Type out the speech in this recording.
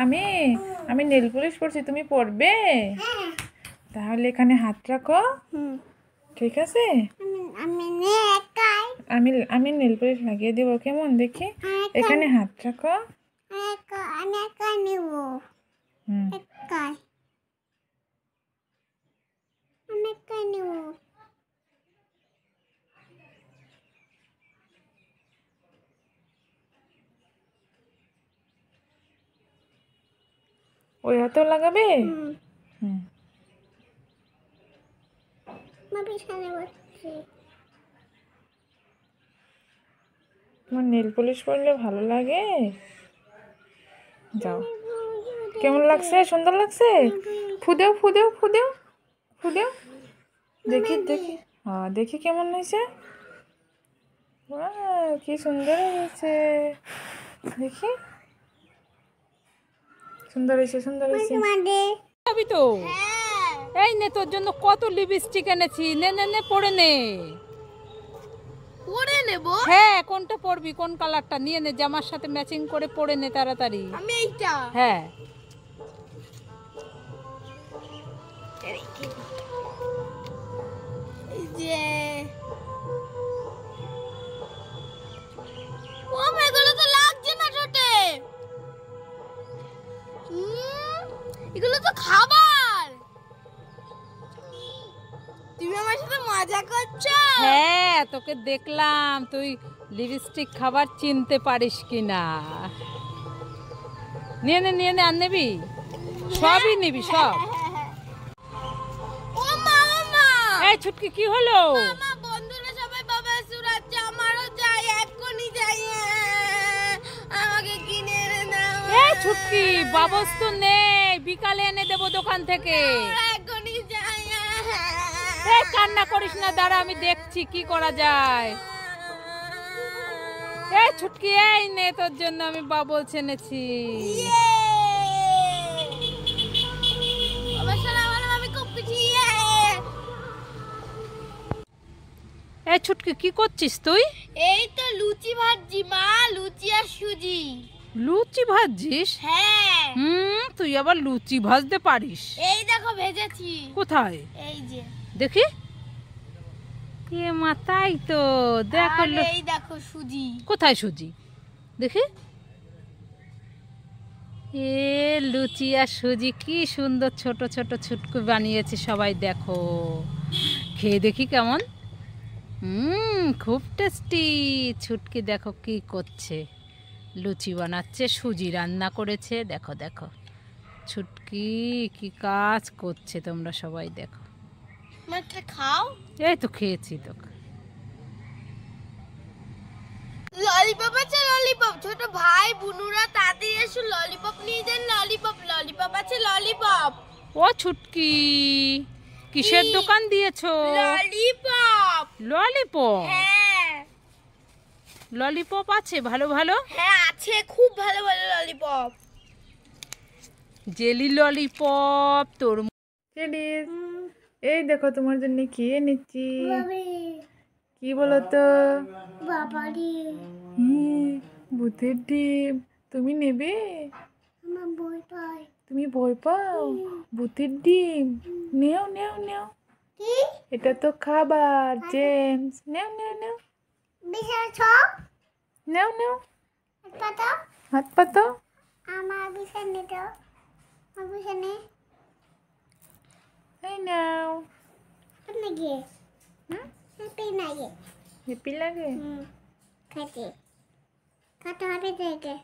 আমি আমি nail polish পরছি, তুমি পরবে? তাহলে এখানে হাত রাখো, ঠিক আছে? আমি আমি নেল পলিশ লাগিয়ে দেবো, কেমন দেখি? এখানে হাত রাখো। ওই হাতেও লাগাবে? তোমার নেল পলিশ পরলে ভালো লাগে? যাও, কেমন লাগছে? সুন্দর লাগছে? ফুদেও ফুদেও ফুদেও ফুদেও, দেখি দেখি, হ্যাঁ দেখি কেমন হয়েছে। কি সুন্দর হয়েছে, দেখি সুন্দর হয়েছে, সুন্দর হয়েছে। তো এই নে, তোর জন্য কত লিপস্টিক এনেছি, নে নে নে, পরে নে। পরে নেব? হ্যাঁ, কোনটা পরবি, কোন কালারটা নিয়ে নে, জামার সাথে ম্যাচিং করে পরে নে তাড়াতাড়ি। আমি এইটা। হ্যাঁ, এই যে ও মাই গড, তো লাগছে না ঠোঁটে। এগুলো তো খাবার। তুমি আমার সাথে মজা করছো? হ্যাঁ, তোকে দেখলাম তুই লিপস্টিক খাবার চিনতে পারিস কিনা। নিয়ে নে নিয়ে নে, আর নেবি? সবই নিবি, সব। ও মা, এই ছুটকি, কি হলো? মা, বন্ধুরা সবাই বাবা সুরাচ্ছে, আমারও চাই, এক্ষুনি চাই, আমাকে কিনে এনে দাও। এই ছুটকি, বাবস তো নেই, বিকালে এনে দেবো দোকান থেকে। এক্ষুনি চাই। এই কান্না করিস না, দাঁড়া আমি দেখছি কি করা যায়। এই ছুটকি, এই নে, তোর জন্য আমি বাবলস এনেছি। এই ছুটকি, কি করছিস তুই? এই তো লুচি ভাজছি মা, লুচি আর সুজি। লুচি ভাজছিস? হ্যাঁ। তুই আবার লুচি ভাজতে পারিস? এই দেখো ভেজেছি। কোথায়? এই যে দেখি। এ মা, তাই তো, দেখো। এই দেখো সুজি। কোথায় সুজি? দেখি। এ লুচি আর সুজি, কি সুন্দর ছোট ছোট ছুটকু বানিয়েছে সবাই, দেখো। খেয়ে দেখি কেমন। খুব টেস্টি। ছুটকি দেখো কি করছে, লুচি বানাচ্ছে, সুজি রান্না করেছে, দেখো দেখো ছুটকি কি কাজ করছে, তোমরা সবাই দেখো। মাকে খাও। এই তো খেয়েছি তো। ললিপপ আছে, ললিপপ। ছোট ভাই বুনুরা তাড়াতাড়ি এসো, ললিপপ নিয়ে যান। ললিপপ, ললিপপ আছে, ললিপপ। ও ছুটকি, কিসের দোকান দিয়েছো? ললিপপ। ললিপপ? হ্যাঁ। ললিপপ আছে ভালো ভালো? হ্যাঁ আছে, খুব ভালো ভালো ললিপপ। জেলি ললিপপ তোর। এই দেখো তোমার জন্য কি এনেছি। কি বলো তো? ভূতের ডিম। তুমি নেবে? তুমি ভয় পাও? ভূতের ডিম নেও নেও নেও, এটা তো খাবার জেমস। নেও নেও নেও নেও নেও, হাত পাতো। আমার বিছানে দাও, আমার বিছানে। এই নাও। লাগে হ্যাপি লাগে, হ্যাপি লাগে। খাতে খাতে হবে দেখে।